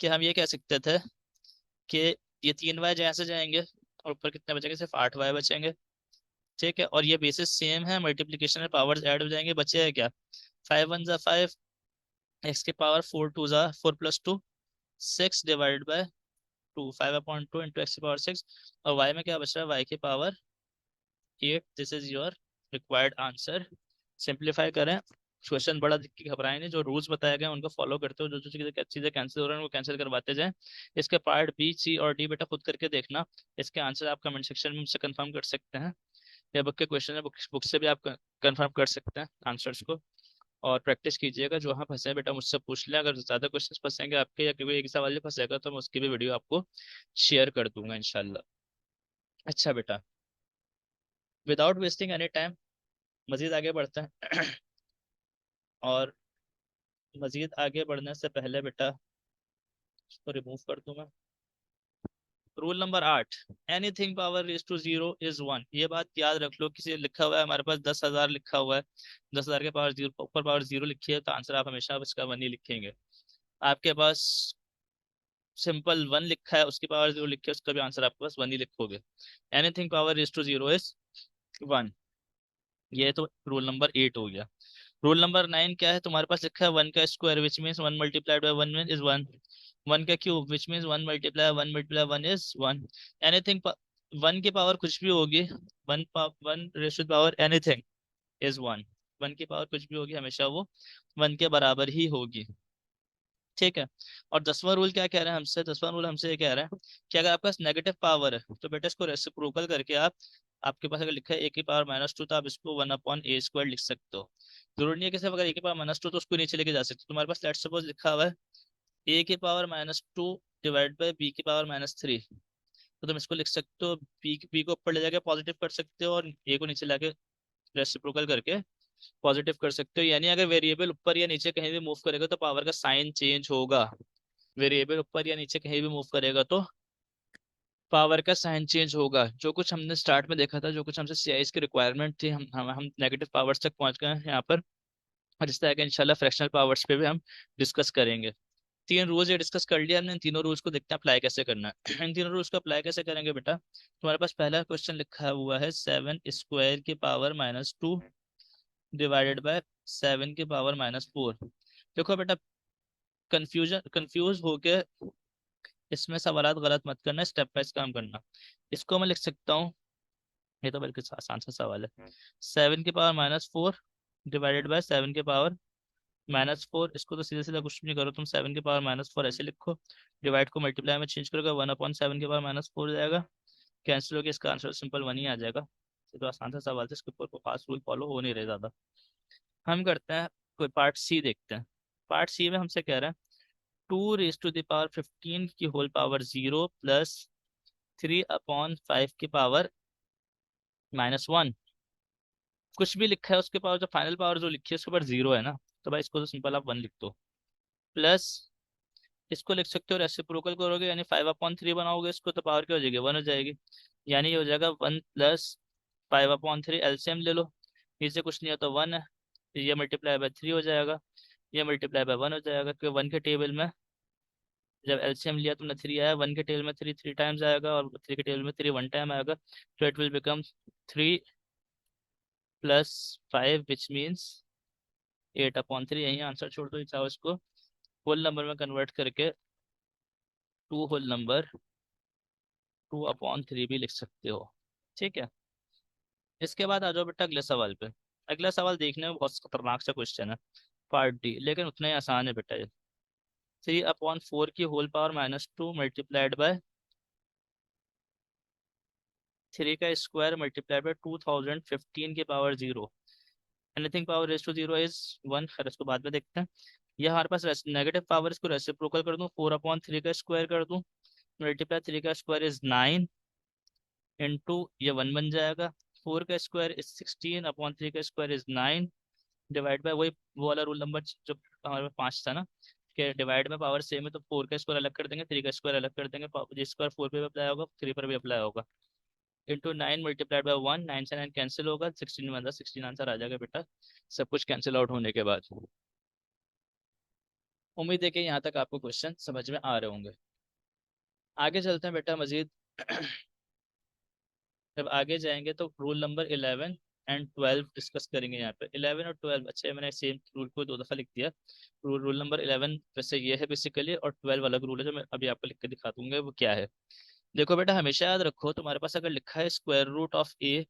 कि हम ये कह सकते थे कि ये 3 वाई जैसे जाएंगे और ऊपर कितने बचेंगे, सिर्फ 8 वाई बचेंगे। ठीक है। और ये बेसिस सेम है, मल्टीप्लीकेशन में पावर्स ऐड हो जाएंगे, बचे है क्या? 5 1 ज़ा 5, एक्स की पावर 4 2 ज़ा 4 + 2 6 डिवाइडेड बाय 2, 5/2 इंटू एक्स की पावर 6। और वाई में क्या बच रहा है? वाई की power 8। This is your required answer. Simplify करें। क्वेश्चन बड़ा दिख के घबराए नहीं, जो रूल्स बताए गए हैं उनको फॉलो करते हो, जो जो चीजें चीजें कैंसिल हो रही हैं उनको कैंसिल करवाते जाएं। इसके पार्ट बी, सी और डी बेटा खुद करके देखना। इसके आंसर आप कमेंट सेक्शन में मुझसे कंफर्म कर सकते हैं, या बुक के क्वेश्चन है, बुक से भी आप कंफर्म कर सकते हैं आंसर्स को। और प्रैक्टिस कीजिएगा, जो हाँ फंसे हैं बेटा मुझसे पूछ लें। अगर ज्यादा क्वेश्चन फंसेंगे आपके या कोई एक सवाल ही फंसेगा तो मैं उसकी भी वीडियो आपको शेयर कर दूंगा इंशाल्लाह। अच्छा बेटा, विदाउट वेस्टिंग एनी टाइम मजीद आगे बढ़ते हैं। और मजीद आगे बढ़ने से पहले बेटा इसको रिमूव कर दूं मैं। Rule number 8, anything power raise to 0 is 1। ये बात याद रख लो। किसी लिखा हुआ है हमारे पास 10,000 लिखा हुआ है, 10,000 के पावर 0 ऊपर पावर 0 लिखी है, तो आंसर आप हमेशा उसका 1 ही लिखेंगे। आपके पास सिंपल 1 लिखा है, उसकी पावर 0 लिखी है, उसका भी आंसर आपके पास 1 ही लिखोगे। Anything power raise to 0 is 1। ये तो रूल नंबर 8 हो गया। रूल नंबर 9 क्या है? तुम्हारे पास लिखा है 1 का square which means 1 multiplied by 1 is 1। 1 का cube which means 1 is 1। Anything 1 की पावर कुछ भी होगी, 1 raise to power anything is 1। 1 की पावर कुछ भी होगी हमेशा वो 1 के बराबर ही होगी। ठीक है। और 10वां रूल क्या कह रहा है हमसे? 10वां रूल हमसे ये कह रहा है कि अगर आपके पास नेगेटिव पावर है तो बेटा इसको रेसिप्रोकल करके आप, आपके पास अगर लिखा है a की पावर -2 तो आप इसको 1/a² लिख सकते हो। जरूरी नहीं है कि सिर्फ अगर a की पावर -2 तो उसको नीचे लेके जा सकते हो। तुम्हारे पास लेट्स सपोज लिखा हुआ है a की पावर -2 डिवाइड बाय b की पावर -3, तो तुम इसको लिख सकते हो, बी को ऊपर ले जाके पॉजिटिव कर सकते हो और ए को नीचे लाके रेसिप्रोकल करके पॉजिटिव कर सकते हो। यानी अगर वेरिएबल ऊपर या नीचे कहीं भी मूव करेगा तो पावर का साइन चेंज होगा। वेरिएबल ऊपर या नीचे कहीं भी मूव करेगा तो पावर का साइन चेंज होगा। जो कुछ हमने स्टार्ट में देखा था, जो कुछ हमसे सीआईएस की रिक्वायरमेंट थी, हम नेगेटिव पावर्स तक पहुंच गए हैं यहाँ पर। और इस तरह के इंशाल्लाह फ्रैक्शनल पावर्स पे भी हम डिस्कस करेंगे। 3 रूल्स ये डिस्कस कर लिया हमने। इन तीनों रूल्स को देखते हैं अप्लाई कैसे करना है। इन तीनों रूल्स को अप्लाई कैसे करेंगे बेटा? तुम्हारे पास पहला क्वेश्चन लिखा हुआ है 7 स्क्वायर की पावर -2 डिवाइडेड बाय 7 की पावर -4। देखो बेटा, कंफ्यूज होके इसमें सवालात गलत मत करना, स्टेप वाइज काम करना। इसको मैं लिख सकता हूँ, ये तो बल्कि आसान सा सवाल है। 7 की पावर -4 डिवाइडेड बाय 7 की पावर -4। इसको तो सीधे सीधा कुछ नहीं करो तुम, 7 की पावर -4 ऐसे लिखो, डिवाइड को मल्टीप्लाई में चेंज करोगे, 1/7 की पावर-4 हो जाएगा। कैंसिल होकर इसका आंसर सिंपल 1 ही आ जाएगा। ये तो आसान सा सवाल था, इसके ऊपर कोई खास रूल फॉलो हो नहीं रहे ज्यादा। हम करते हैं, कोई पार्ट सी देखते हैं। पार्ट सी में हमसे कह रहा है 2 रेज़ टू द पावर 15 की होल पावर 0 प्लस 3/5 की पावर -1। कुछ भी लिखा है उसके पावर, जो फाइनल पावर जो लिखी है उसके ऊपर 0 है ना, तो भाई इसको तो सिंपल आप 1 लिख दो। प्लस इसको लिख सकते हो रेसिप्रोकल करोगे, यानी 5/3 बनाओगे इसको, तो पावर क्या हो जाएगी? 1 हो जाएगी। यानी ये हो जाएगा 1 + 5/3। एलसीएम ले लो, नीचे कुछ नहीं है तो 1 है, ये मल्टीप्लाई बाय 3 हो जाएगा, ये मल्टीप्लाई बाय 1 हो जाएगा, क्योंकि 1 के टेबल में जब एलसीएम लिया तुमने 3 आया, 1 के टेबल में 3 टाइम्स आएगा और 3 के टेबल में 3 1 टाइम आएगा। तो it will become 3 + 5 which means 8/3। यही आंसर छोड़ दो, चाहो इसको होल नंबर में कन्वर्ट करके 2 होल नंबर 2/3 भी लिख सकते हो। ठीक है। इसके बाद आ जाओ बेटा अगले सवाल पे। अगला सवाल देखने में बहुत खतरनाक सा क्वेश्चन है, पार्ट डी, लेकिन उतना ही आसान है बेटा ये। 3/4 की होल पावर -2 मल्टीप्लाइड बाय 3 का स्क्वायर मल्टीप्लाइड बाय 2015 की power 0। Anything power raise to 0 is 1। खैर इसको बाद में देखते हैं। ये हमारे पास नेगेटिव पावर, इसको रेसिप्रोकल कर दूं, 4/3 का स्क्वायर कर दूं, मल्टीप्लाई 3 का स्क्वायर इज 9 इंटू ये 1 बन जाएगा। 4 का स्क्वायर इज 16/3 का स्क्वायर इज 9 डिवाइड बाय वही वो वाला रूल नंबर जो हमारे पास 5 था ना, कि डिवाइड में पावर सेम है तो 4 का स्क्वायर अलग कर देंगे, 3 का स्क्वायर अलग कर देंगे, जिस स्क्वायर 4 पे भी अप्लाई होगा 3 पर भी अप्लाई होगा। इंटू 9 मल्टीप्लाइड बाय 1, 9 से 9 कैंसिल होगा, 16 बन 16 आंसर आ जाएगा बेटा, सब कुछ कैंसिल आउट होने के बाद। उम्मीद है कि यहाँ तक आपको क्वेश्चन समझ में आ रहे होंगे। आगे चलते हैं बेटा मजीद। जब आगे जाएंगे तो रूल नंबर 11 एंड 12 डिस्कस करेंगे। यहाँ पे 11 और 12, अच्छा मैंने सेम रूल को 2 दफ़ा लिख दिया। रूल नंबर 11 वैसे ये है बेसिकली, और 12 अलग रूल है जो मैं अभी आपको लिख के दिखा दूंगा वो क्या है। देखो बेटा हमेशा याद रखो, तुम्हारे पास अगर लिखा है स्क्वायर रूट ऑफ ए,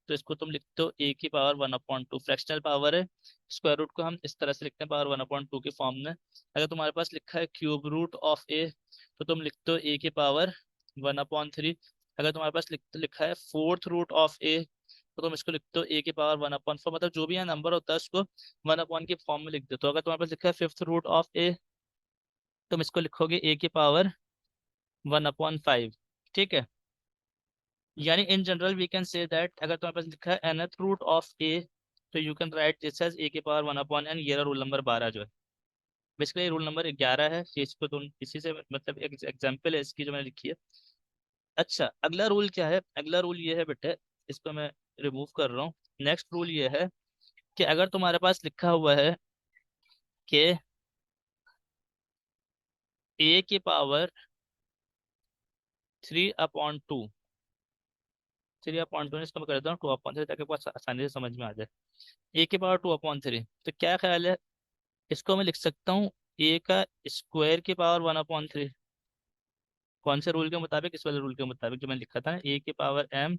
तो इसको तुम लिखते हो ए की पावर 1/2, फ्रैक्शनल पावर है। स्क्वायर रूट को हम इस तरह से लिखते हैं पावर 1/2 के फॉर्म में। अगर तुम्हारे पास लिखा है क्यूब रूट ऑफ ए, तो तुम लिखते हो ए की पावर 1/3। अगर तुम्हारे पास लिखा है फोर्थ रूट ऑफ ए, तो तुम इसको लिखते हो ए की पावर 1/4, मतलब जो भी यहाँ नंबर होता है उसको 1/1 के फॉर्म में लिख देते हो। अगर तुम्हारे पास लिखा है फिफ्थ रूट ऑफ ए, तुम इसको लिखोगे ए की पावर 1/5। ठीक है, यानी in general we can say that अगर तुम्हारे पास लिखा है nth रूट ऑफ ए, तो you can write this as a की पावर 1/n। ये रूल नंबर 12 जो है, बेसिकली रूल नंबर 11 है ये, इसको तुम इसी से मतलब एक एग्जाम्पल है इसकी जो मैंने लिखी है। अच्छा अगला रूल क्या है? अगला रूल ये है बेटे, इसको मैं रिमूव कर रहा हूँ। नेक्स्ट रूल ये है कि अगर तुम्हारे पास लिखा हुआ है कि ए की पावर 3/2, 3/2 इसको मैं कर देता हूँ 2/3 ताकि आपको आसानी से समझ में आ जाए। ए की पावर 2/3, तो क्या ख्याल है, इसको मैं लिख सकता हूँ ए का स्क्वायर की पावर 1/3। कौन से रूल के मुताबिक? इस वाले रूल के मुताबिक जो मैंने लिखा था, ए की पावर एम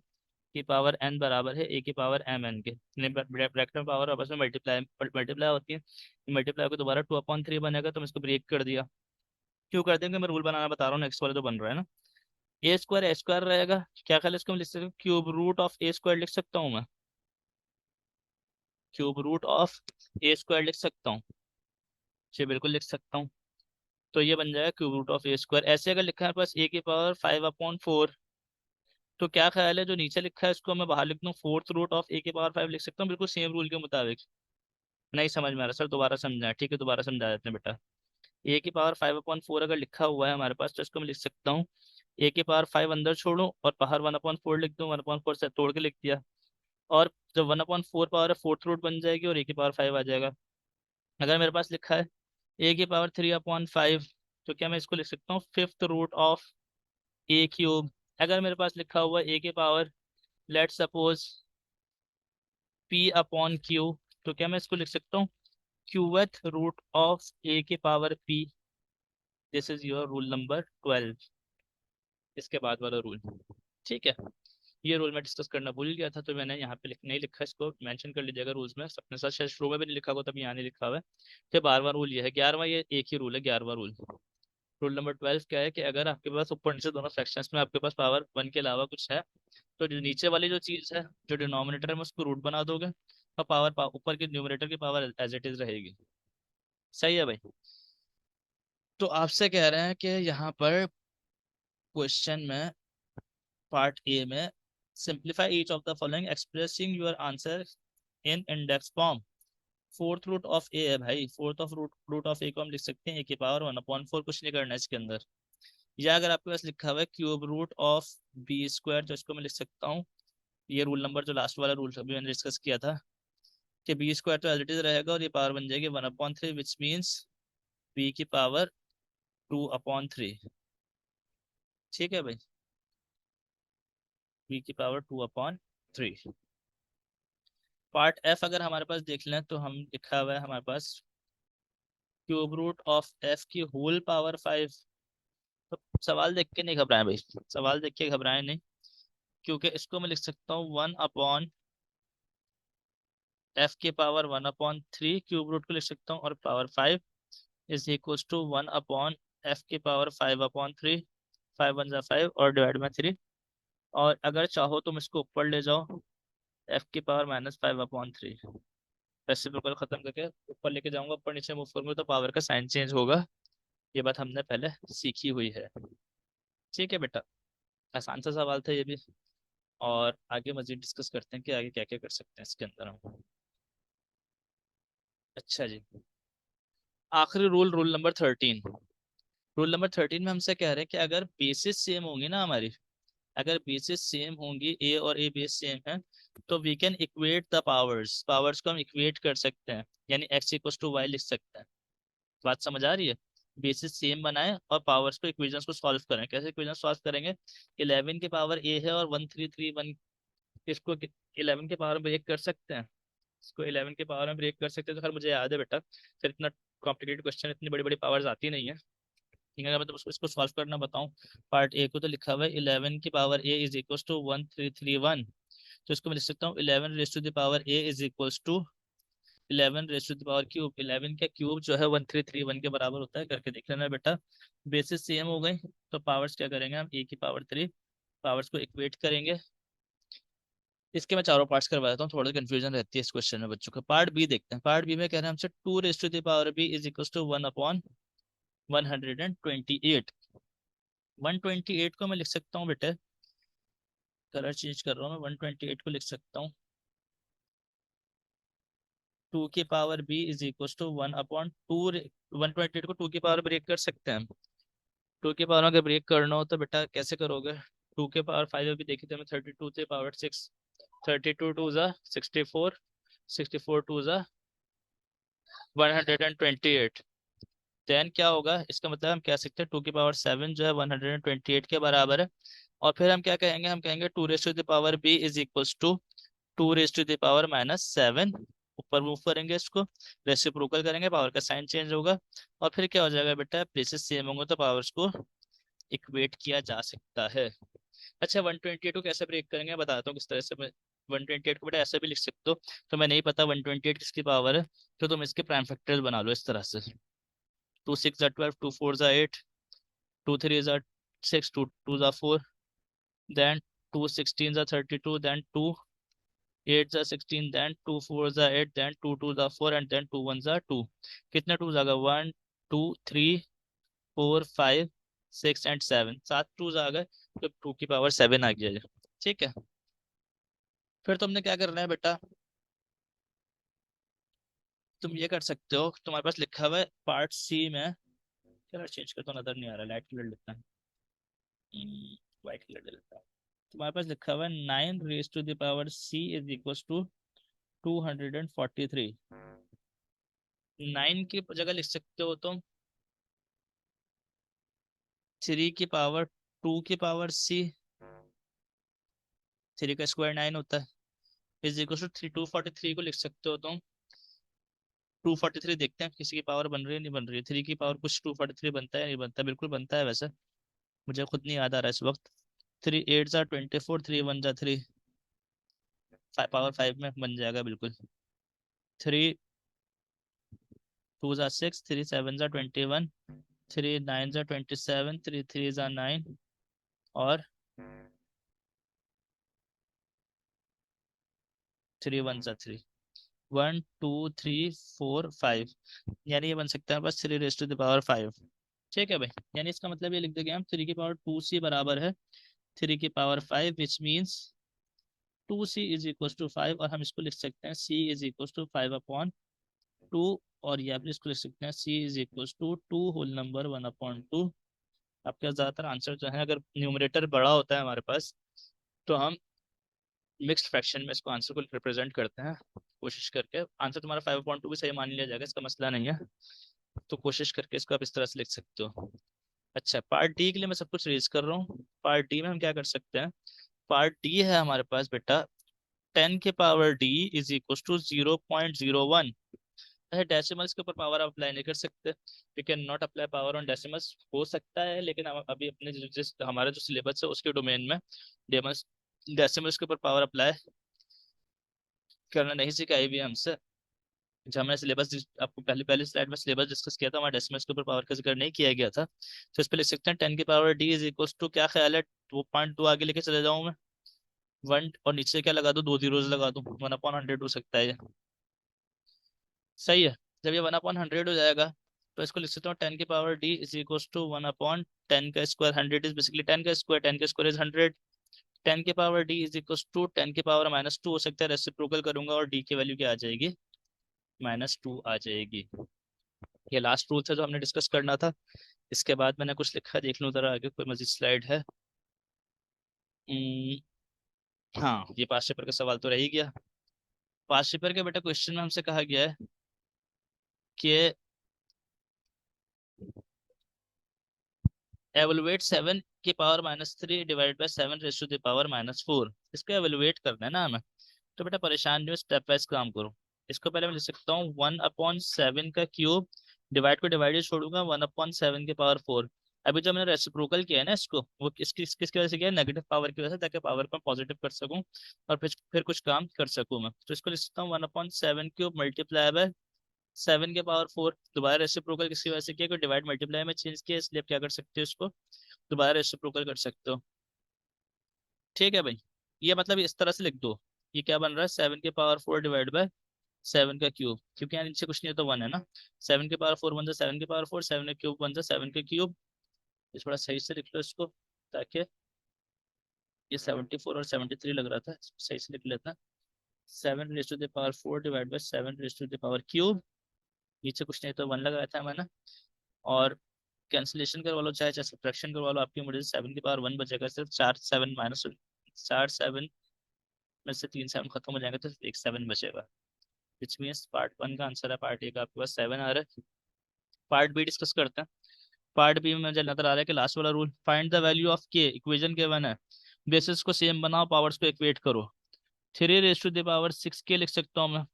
की पावर एन बराबर है ए की पावर एम एन के। ब्रैकेट में पावर आपस में मल्टीप्लाई मल्टीप्लाई होती है, मल्टीप्लाई को दोबारा 2/3 बनेगा, तो मैं इसको ब्रेक कर दिया। क्यों कर देंगे? मैं रूल बनाना बता रहा हूँ, नेक्स्ट वाले जो बन रहा है ना, ए स्क्वायर रहेगा। क्या ख्याल है, इसको मैं लिख सकता हूँ cube root of a square लिख सकता हूँ मैं, cube root of a square लिख सकता हूँ जी, बिल्कुल लिख सकता हूँ। तो ये बन जाएगा cube root of a square. ऐसे अगर लिखा है पास ए की पावर 5/4, तो क्या ख्याल है जो नीचे लिखा है इसको मैं बाहर लिख दूँ, फोर्थ रूट ऑफ ए की पावर 5 लिख सकता हूँ, बिल्कुल सेम रूल के मुताबिक। नहीं समझ में आ रहा सर, दोबारा समझाएं। ठीक है दोबारा समझा देते हैं बेटा। ए की पावर 5/4 अगर लिखा हुआ है हमारे पास, तो इसको मैं लिख सकता हूँ ए की पावर 5 अंदर छोड़ूं और बाहर 1/4 लिख दूँ, 1/4 से तोड़ के लिख दिया। और जब 1/4 पावर है फोर्थ रूट बन जाएगी और ए की पावर 5 आ जाएगा। अगर मेरे पास लिखा है ए की पावर 3/5, तो क्या मैं इसको लिख सकता हूँ fifth root of a cube. अगर मेरे पास लिखा हुआ है ए की पावर लेट सपोज p/q, तो क्या मैं इसको लिख सकता हूँ क्यूवेथ रूट ऑफ ए की power p। This is your rule number 12, इसके बाद वाला रूल। ठीक है, ये रूल मैं डिस्कस करना भूल गया था, तो मैंने यहाँ पे नहीं लिखा, इसको मेंशन कर लीजिएगा रूल्स में अपने साथ, शायद शुरू में भी नहीं लिखा होगा तभी यहाँ नहीं लिखा हुआ है। तो 12वां रूल ये है, 11वां ये एक ही रूल है, 11वां रूल। रूल नंबर 12 क्या है कि अगर आपके पास ऊपर नीचे दोनों फ्रैक्शंस में आपके पास पावर 1 के अलावा कुछ है, तो जो नीचे वाली जो चीज़ है जो डिनोमिनेटर है, मैं उसको रूट बना दोगे और ऊपर के न्यूमरेटर की पावर एज इट इज रहेगी। सही है भाई? तो आपसे कह रहे हैं कि यहाँ पर क्वेश्चन में पार्ट ए में simplify each of the following expressing your answer in index form. Fourth root of a है भाई, fourth of root of a को हम लिख सकते हैं ए की पावर 1/4, कुछ नहीं करना है इसके अंदर। या अगर आपके पास लिखा हुआ है cube root of B square, तो इसको मैं लिख सकता हूँ, ये रूल नंबर जो लास्ट वाला रूल अभी मैंने डिस्कस किया था, कि बी स्क्वायर तो एज इट इज रहेगा और ये पावर बन जाएगी 1/3, विच मीन्स बी की पावर 2/3। ठीक है भाई, बी की पावर 2/3। पार्ट एफ अगर हमारे पास देख लें, तो हम लिखा हुआ है हमारे पास क्यूब रूट ऑफ एफ की होल पावर 5। तो सवाल देख के नहीं घबराएं भाई, सवाल देख के घबराएं नहीं, क्योंकि इसको मैं लिख सकता हूँ 1/f की पावर 1/3, क्यूब रूट को लिख सकता हूँ और power 5। Is equal to 1/f⁵, 5 1 = 5, और डिवाइड बाई 3। और अगर चाहो तुम इसको ऊपर ले जाओ, f⁻−5/3। रेसिप्रोकल खत्म करके ऊपर लेके जाऊंगा, ऊपर नीचे मूव करूंगा तो पावर का साइन चेंज होगा। ये बात हमने पहले सीखी हुई है। ठीक है बेटा, आसान सा सवाल था ये भी। और आगे मजीद डिस्कस करते हैं कि आगे क्या क्या कर सकते हैं इसके अंदर हम। अच्छा जी, आखिरी rule, rule number 13। Rule number 13 में हमसे कह रहे हैं कि अगर बेसिस सेम होंगी ना हमारी, अगर बेसिस सेम होंगी, ए और ए बेस सेम है, तो we can equate the powers, powers को हम इक्वेट कर सकते हैं, यानी एक्स इक्वल टू वाई लिख सकते हैं। बात समझ आ रही है? बेसिस सेम बनाए और पावर्स को, इक्वेशंस को सॉल्व करें। कैसे इक्वेशन सॉल्व करेंगे? 11 की पावर ए है और 1331, इसको 11 के पावर में ब्रेक कर सकते हैं, इसको 11 के पावर में ब्रेक कर सकते हैं। तो खैर मुझे याद है बेटा, फिर इतना कॉम्प्लिकेटेड क्वेश्चन, इतनी बड़ी बड़ी पावर्स आती नहीं है। ठीक है, अगर मैं तो इसको सॉल्व करना बताऊं, पार्ट ए को तो लिखा हुआ है 11 की power A is equal to 1331। तो इसको मैं लिख सकता हूँ 11 raise to the power A is equal to 11 raise to the power cube. 11 का क्यूब जो है 1331 के बराबर होता है, करके देख लेना बेटा। बेसिस सेम हो गई तो पावर्स क्या करेंगे हम, ए की पावर 3, पावर्स को इक्वेट करेंगे। इसके मैं चारों पार्ट्स करवा देता हूँ, थोड़ा कंफ्यूजन रहती है इस क्वेश्चन में बच्चों का। पार्ट बी देखते हैं। पार्ट बी में कह रहे हैं हमसे 2 raise to the power B is equal to 1/128। 128 को मैं लिख सकता हूँ बेटे, कलर चेंज कर रहा हूँ मैं, 128 को लिख सकता हूँ 2 की power B is equal to 1/2। 128 को 2 की पावर ब्रेक कर सकते हैं हम। 2 की पावर अगर ब्रेक करना हो तो बेटा कैसे करोगे? 2 के पावर 5 अभी देखी थे मैं, 32 की पावर 6, 32 2 ज़ा 64, 64 2 ज़ा 128। देन क्या होगा, इसका मतलब हम कह सकते हैं 2 की पावर 7 जो है 128 के बराबर है। और फिर हम क्या कहेंगे, हम कहेंगे 2 raise to the power B is equal to 2 raise to the power -7। ऊपर मूव करेंगे इसको, रेसिप्रोकल करेंगे, पावर का साइन चेंज होगा। और फिर क्या हो जाएगा बेटा, प्लेसेस सेम होंगे तो पावर्स को इक्वेट किया जा सकता है। अच्छा, 128 को कैसे ब्रेक करेंगे बताता हूँ किस तरह से। मैं 128 को बेटा ऐसे भी लिख सकते हो, तो मैं नहीं पता 128 किसकी पावर है, तो तुम इसके प्राइम फैक्टर्स बना लो इस तरह से। 2 6 ज़ा 12, 2 4 ज़ा 8, 2 3 ज़ा 6, 2 2 ज़ा 4, then 2 16 ज़ा 32, then 2 8 ज़ा 16, then 2 4 ज़ा 8, then 2 2 ज़ा 4, and then 2 1 ज़ा 2। कितने टू ज़ागा, 1 2 3 4 5 6 एंड 7, 7 टू आ गए, तो 2 की पावर 7 आ गया ये। ठीक है, फिर तुमने क्या करना है बेटा, तुम ये कर सकते हो, तुम्हारे पास लिखा हुआ है पार्ट सी में, कलर चेंज करता हूँ, नजर नहीं आ रहा, लाइट कलर लिखता है, वाइट कलर लेता है। तुम्हारे पास लिखा हुआ है 9 raise to the power C is equal to 243। 9 की जगह लिख सकते हो तुम 3 की पावर 2 की पावर सी, 3 का स्क्वायर 9 होता है, इज इक्वल टू 243 को लिख सकते हो तुम 243। देखते हैं किसी की पावर बन रही है नहीं बन रही है, 3 की पावर कुछ 243 बनता है नहीं बनता, बिल्कुल बनता है वैसे, मुझे खुद नहीं याद आ रहा है इस वक्त। 3 8 ज़ा 24, 3 1 ज़ा 3, पावर 5 में बन जाएगा बिल्कुल। 3 2 ज़ा 6, 3 7 ज़ा 21, 3 9 ज़ा 27, 3 3 ज़ा 9, और 3 1 ज़ा 3। 1 2 3 4 5, यानी ये बन सकता है बस 3 रेज टू द पावर 5। ठीक है भाई, यानी इसका मतलब ये लिख देंगे हम 3 की पावर 2 सी बराबर है 3 की power 5, which means 2 C is equal to 5, और हम इसको लिख सकते हैं सी इज इक्वल टू 5/2। और या फिर इसको लिख सकते हैं c is equal to 2 whole number 1/2। आपका ज़्यादातर आंसर जो है, अगर न्यूमरेटर बड़ा होता है हमारे पास, तो हम मिक्स्ड फ्रैक्शन में इसको आंसर को रिप्रेजेंट करते हैं। कोशिश करके आंसर तुम्हारा 5/2 भी सही मान लिया जाएगा, इसका मसला नहीं है। तो कोशिश करके इसको आप इस तरह से लिख सकते हो। अच्छा, पार्ट डी के लिए मैं सब कुछ रेज कर रहा हूँ। पार्ट डी में हम क्या कर सकते हैं, पार्ट डी है हमारे पास बेटा 10 की power d is equal to 0.01। Decimals के ऊपर पावर आप अप्लाई नहीं कर सकते, we can not apply power on decimals. हो सकता है लेकिन हम अभी अपने जिस हमारा जो सिलेबस है उसके डोमेन में डेमल्स डेसिमल्स के ऊपर पावर अप्लाई करना नहीं सिखाई हुई है हमसे। जब हमने सिलेबस आपको पहले पहले स्लाइड में सिलेबस डिस्कस किया था, हमारे डेसिमल्स के ऊपर पावर का जिक्र नहीं किया गया था, तो इस पे लिख सकते हैं 10 की power d is equal to, क्या ख्याल है 2.2 आगे लेके चले जाऊं मैं, 1 और नीचे क्या लगा दूं, 2 जीरोस लगा दूं, 1/100 हो सकता है ये। सही है। जब ये 1/100 हो जाएगा तो इसको लिख सकता हूँ 10 की power d is equal to 1/10 का स्क्वायर, 100 इज बेसिकली 10 का स्क्वायर, 10 का स्क्वायर इज 100। 10 की power d is equal to 10 की पावर -2 हो सकता है, रेसिप्रोकल करूंगा और d की वैल्यू क्या आ जाएगी, -2 आ जाएगी। ये लास्ट रूल था जो हमने डिस्कस करना था। इसके बाद मैंने कुछ लिखा, देख लूँ जरा आगे कोई मजीद स्लाइड है। हम्म, हाँ, ये पास्ट पेपर का सवाल तो रह ही गया। पास्ट पेपर के बेटा क्वेश्चन में हमसे कहा गया है कि एवलुएट 7 की power -3 divide by 7 raise to the power -4। इसको एवलुएट करना है ना हमें। तो बेटा परेशान नहीं हो, स्टेप वाइज काम करो। इसको पहले मैं लिख सकता हूँ 1/7 का क्यूब, डिवाइड को डिवाइड छोड़ूंगा, 1/7 की पावर 4। अभी जो मैंने रेसिप्रोकल किया है ना इसको, वो किसकी वजह से किया है, नेगेटिव पावर की वजह से, ताकि पावर को पॉजिटिव कर सकूं और फिर कुछ काम कर सकूं मैं। तो इसको लिख सकता हूँ 1/7 क्यूब मल्टीप्लाई बाय 7 की पावर 4। दोबारा रेसिप्रोकल किसकी वजह से किया, कोई डिवाइड मल्टीप्लाई में चेंज किया, इसलिए आप क्या कर सकते हो, इसको दोबारा रेसिप्रोकल कर सकते हो। ठीक है भाई, ये मतलब इस तरह से लिख दो। ये क्या बन रहा है, 7 की पावर 4 डिवाइड बाय 7 का क्यूब, क्योंकि यहाँ नीचे कुछ नहीं है तो 1 है ना। 7 की पावर 4 बन जाए 7 की पावर 4, 7 का क्यूब बन जाए 7 का क्यूब। ये थोड़ा सही से लिख लो इसको, ताकि ये 74 और 73 लग रहा था, इसको सही से लिख लेते हैं। 7 raise to the power 4 divide by 7 raise to the power cube. नीचे कुछ नहीं तो 1 लगाया था मैंने। और कैंसिलेशन करवा लो, चाहे चाहे सब्ट्रैक्शन करवा लो, आपकी मर्जी। 7 की पावर 1 बचेगा सिर्फ, 4 7 माइनस, 4 7 में से 3 7 खत्म हो जाएंगे तो सिर्फ एक 7 बचेगा। विच मीन्स पार्ट 1 का आंसर है, पार्ट 1 का आपके पास 7 आ रहा है। पार्ट बी डिस्कस करते हैं। पार्ट बी में मुझे नजर आ रहा है कि लास्ट वाला rule, find the value of के, इक्वेशन के वन है, बेसिस को सेम बनाओ, पावर्स को इक्वेट करो। 3 रेज़ टू द पावर 6 के लिख सकता हूँ मैं,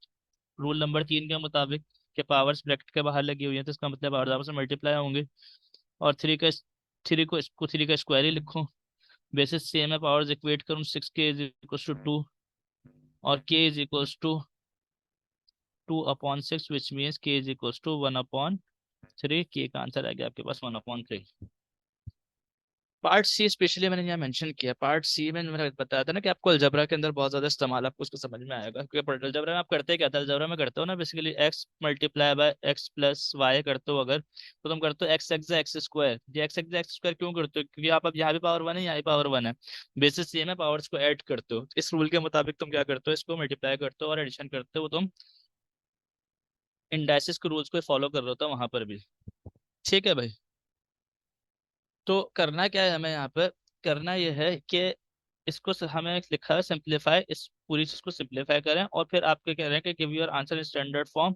रूल नंबर 3 के मुताबिक, कि पावर्स ब्रैकेट के बाहर लगी हुई है तो इसका मतलब पावर्स आपस में मल्टीप्लाई होंगे। और थ्री का स्क्वायर ही लिखूं, बेसिस सेम है, पावर्स इक्वेट करूँ, 6k = 2 और k = 2/6, विच मीन्स k = 1/3। के का आंसर आ गया आपके पास 1/3। पार्ट सी स्पेशली मैंने यहाँ मेंशन किया, पार्ट सी में मैंने बताया था ना कि आपको अलजबरा के अंदर बहुत ज्यादा इस्तेमाल आपको उसको समझ में आएगा, क्योंकि अलजबरा में आप करते क्या था, अलजबरा में करते हो ना basically X multiply by X plus Y करते हो अगर, तो तुम करते हो एक्स एक्स स्क्वायर। ये एक्स एक्स स्क्वायर क्यों करते हो, क्योंकि आप अब यहाँ भी पावर 1 है, यहाँ भी पावर 1 है, बेसिस सेम है, पावर्स को ऐड करते हो। इस रूल के मुताबिक तुम क्या करते हो, इसको मल्टीप्लाई करते हो और एडिशन करते हो, तुम इंडाइसिस के रूल्स को फॉलो कर रहे होता वहां पर भी। ठीक है भाई। तो करना क्या है हमें यहाँ पे, करना यह है कि हमें लिखा है सिंप्लीफाई, इस पूरी चीज को सिंप्लीफाई करें और फिर आपके कह रहे हैं कि give your answer in standard form,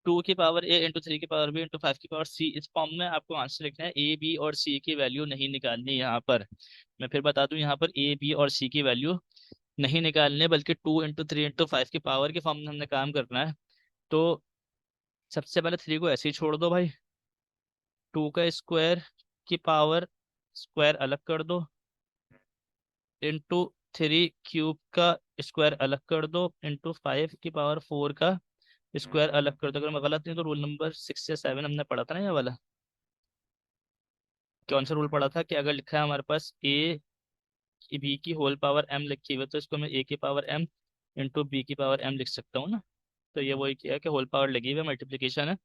2 की पावर a × 3 की पावर b × 5 की पावर c। इस फॉर्म में आपको आंसर लिखना है, ए बी और सी की वैल्यू नहीं निकालनी यहाँ पर। मैं फिर बता दूं, यहाँ पर ए बी और सी की वैल्यू नहीं निकालने, बल्कि 2 × 3 × 5 की पावर के फॉर्म में हमने काम करना है। तो सबसे पहले 3 को ऐसे ही छोड़ दो भाई, 2 का स्क्वायर की पावर स्क्वायर अलग कर दो, इंटू 3 क्यूब का स्क्वायर अलग कर दो, इंटू 5 की पावर 4 का स्क्वायर अलग कर दो। अगर मैं गलत नहीं तो रूल नंबर 6 या 7 हमने पढ़ा था ना ये वाला। कौन सा रूल पढ़ा था कि अगर लिखा है हमारे पास ए की बी की होल पावर m लिखी हुई है, तो इसको मैं a की पावर m इंटू बी की पावर m लिख सकता हूँ ना। तो ये वही किया कि होल पावर लगी हुई है, मल्टीप्लीकेशन है,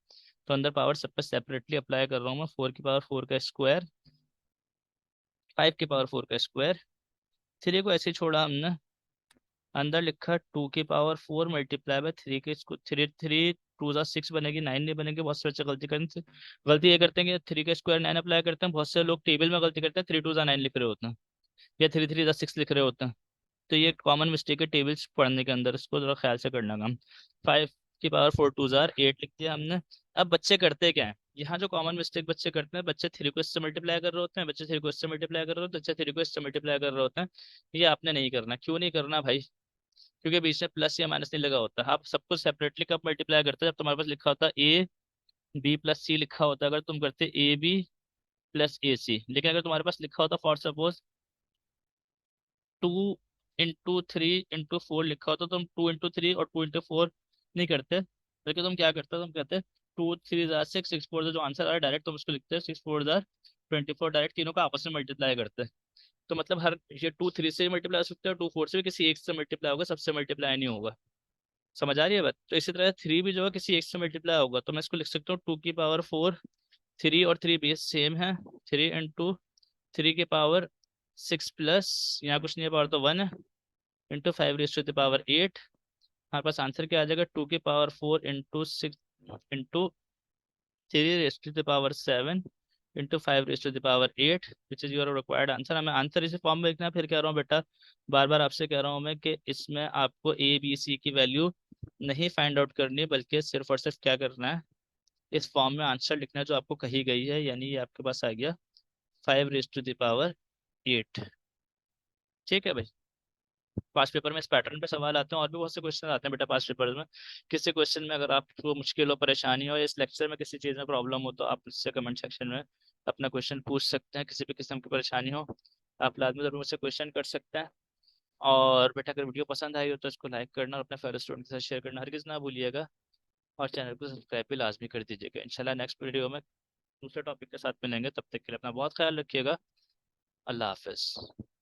तो अंदर पावर सब पे सेपरेटली अप्लाई कर रहा हूँ मैं। 4 की पावर 4 का स्क्वायर, 5 की पावर 4 का स्क्वायर, 3 को ऐसे ही छोड़ा हमने, अंदर लिखा 2 की पावर 4 मल्टीप्लाई बाय 3 के 3 3 2 6 बनेगी, 9 नहीं बनेगी। बहुत से बच्चे गलती करते, गलती ये करते हैं कि 3 का स्क्वायर 9 अप्लाई करते हैं। बहुत से लोग टेबल में गलती करते हैं, 3 2 9 लिख रहे होते हैं या 3 3 6 लिख रहे होते हैं। तो ये कॉमन मिस्टेक है टेबल्स पढ़ने के अंदर, इसको जरा ख्याल से करना काम। 5 की पावर 4 2 8 लिख दिया हमने। अब बच्चे करते क्या है, यहाँ जो कॉमन मिस्टेक बच्चे करते हैं, बच्चे 3 को इससे मल्टीप्लाई कर रहे होते हैं, बच्चे 3 को इससे मल्टीप्लाई कर रहे होते हैं, बच्चे 3 को इससे मल्टीप्लाई कर रहे होते हैं। ये आपने नहीं करना। क्यों नहीं करना भाई, क्योंकि बीच में प्लस या माइनस नहीं लगा होता। आप सबको सेपरेटली कब मल्टीप्लाई करते हैं, जब तुम्हारे पास लिखा होता है ए बी प्लस सी लिखा होता है, अगर तुम करते ए बी प्लस ए सी। लेकिन अगर तुम्हारे पास लिखा होता फॉर सपोज 2 × 3 × 4 लिखा होता, तो तुम 2 × 3 और 2 × 4 नहीं करते, देखिए तुम क्या करते हो, तुम कहते हैं 2 3 जार 6, 6 4 जो आंसर आ रहा है डायरेक्ट तुम उसको लिखते हैं 6 4 जार 24, डायरेक्ट तीनों को आपस में मल्टीप्लाई करते हैं। तो मतलब हर ये 2 3 से मल्टीप्लाई हो सकता है, 2 4 से भी किसी एक से मल्टीप्लाई होगा, सबसे मल्टीप्लाई नहीं होगा। समझ आ रही है बात? तो इसी तरह 3 भी जो है किसी एक से मल्टीप्लाई होगा, तो मैं इसको लिख सकता हूँ 2 की पावर 4। 3 और 3 बेस सेम है, 3 इंटू 3 की पावर 6 प्लस यहाँ कुछ नहीं है, पावर तो 1 है, into 5 raise to the power 8। हमारे पास आंसर क्या आ जाएगा, 2 की power 4 into 6 into 3 raise to the power 7 into 5 raise to the power 8, which is your required answer. हमें आंसर इसे फॉर्म में लिखना है। फिर कह रहा हूँ बेटा, बार बार आपसे कह रहा हूँ मैं कि इसमें आपको ए बी सी की वैल्यू नहीं फाइंड आउट करनी है, बल्कि सिर्फ और सिर्फ क्या करना है, इस फॉर्म में आंसर लिखना है जो आपको कही गई है, यानी ये आपके पास आ गया 5 रेज टू द पावर 8। ठीक है भाई। पास पेपर में इस पैटर्न पे सवाल आते हैं, और भी बहुत से क्वेश्चन आते हैं बेटा पास पेपर में। किसी क्वेश्चन में अगर आपको मुश्किल हो, परेशानी हो, या इस लेक्चर में किसी चीज़ में प्रॉब्लम हो, तो आप मुझसे कमेंट सेक्शन में अपना क्वेश्चन पूछ सकते हैं। किसी भी किस्म की परेशानी हो आप लाजमी जरूर मुझसे क्वेश्चन कर सकते हैं। और बेटा अगर वीडियो पसंद आई हो तो इसको लाइक करना और अपने फेलो स्टूडेंट के साथ शेयर करना हरगिज़ ना भूलिएगा। और चैनल को सब्सक्राइब भी लाजमी कर दीजिएगा। इंशाल्लाह नेक्स्ट वीडियो में दूसरे टॉपिक के साथ मिलेंगे, तब तक के लिए अपना बहुत ख्याल रखिएगा। अल्लाह हाफिज़।